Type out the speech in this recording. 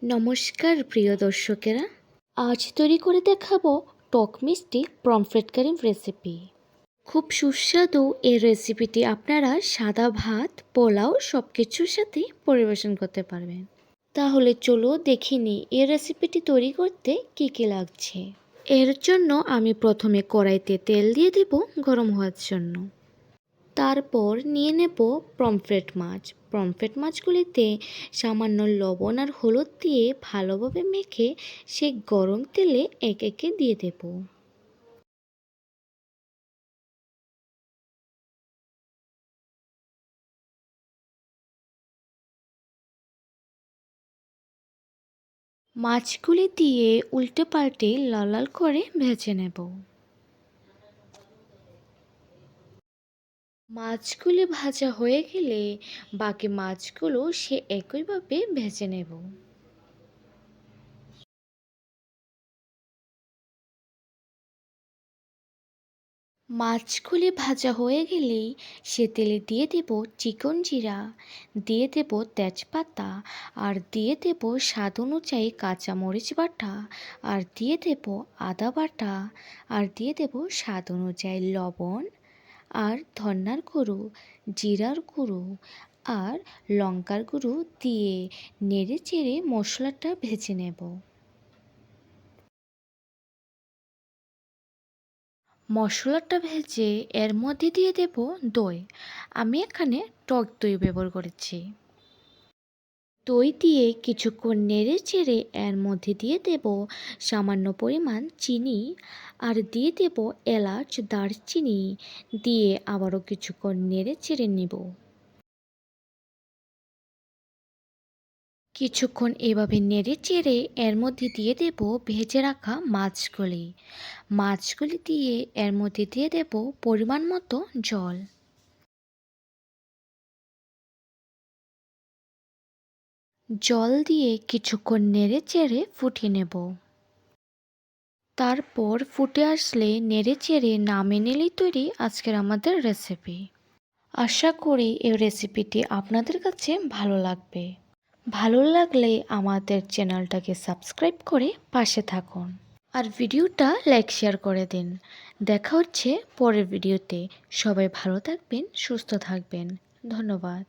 নমস্কার প্রিয় দর্শকেরা, আজ তৈরি করে দেখাবো টক মিষ্টি পমফ্রেট কারি রেসিপি। খুব সুস্বাদু এই রেসিপিটি আপনারা সাদা ভাত, পোলাও সব কিছুর সাথে পরিবেশন করতে পারবেন। তাহলে চলো দেখে নিই এই রেসিপিটি তৈরি করতে কী কী লাগছে। এর জন্য আমি প্রথমে কড়াইতে তেল দিয়ে দেব গরম হওয়ার জন্য। তারপর নিয়ে নেব পমফ্রেট মাছ। পমফ্রেট মাছগুলিতে সামান্য লবণ আর হলুদ দিয়ে ভালোভাবে মেখে সেই গরম তেলে একে একে দিয়ে দেব। মাছগুলি দিয়ে উল্টে পাল্টে লাল লাল করে ভেজে নেব। মাছগুলি ভাজা হয়ে গেলে বাকি মাছগুলো সে একইভাবে ভেজে নেব। মাছগুলি ভাজা হয়ে গেলেই সে তেলে দিয়ে দেব চিকন জিরা, দিয়ে দেব তেজপাতা, আর দিয়ে দেব স্বাদ অনুযায়ী কাঁচামরিচ বাটা, আর দিয়ে দেব আদা বাটা, আর দিয়ে দেব স্বাদ অনুযায়ী লবণ, আর ধন্যার গুঁড়ো, জিরার গুঁড়ো আর লঙ্কার গুঁড়ো দিয়ে নেড়ে চেড়ে মশলাটা ভেজে নেব। মশলাটা ভেজে এর মধ্যে দিয়ে দেব দই। আমি এখানে টক দই ব্যবহার করেছি। দই দিয়ে কিছুক্ষণ নেড়ে চেড়ে এর মধ্যে দিয়ে দেব সামান্য পরিমাণ চিনি, আর দিয়ে দেব এলাচ, দারচিনি, দিয়ে আবারও কিছুক্ষণ নেড়ে চেড়ে নেব। কিছুক্ষণ এভাবে নেড়ে চেড়ে এর মধ্যে দিয়ে দেব ভেজে রাখা মাছগুলি দিয়ে এর মধ্যে দিয়ে দেব পরিমাণ মতো জল। জল দিয়ে কিছুক্ষণ নেড়ে চেড়ে ফুটিয়ে নেব। তারপর ফুটে আসলে নেড়ে চেড়ে নামিয়ে নিলেই তৈরি আজকের আমাদের রেসিপি। আশা করি এই রেসিপিটি আপনাদের কাছে ভালো লাগবে। ভালো লাগলে আমাদের চ্যানেলটাকে সাবস্ক্রাইব করে পাশে থাকুন, আর ভিডিওটা লাইক শেয়ার করে দিন। দেখা হচ্ছে পরের ভিডিওতে। সবাই ভালো থাকবেন, সুস্থ থাকবেন। ধন্যবাদ।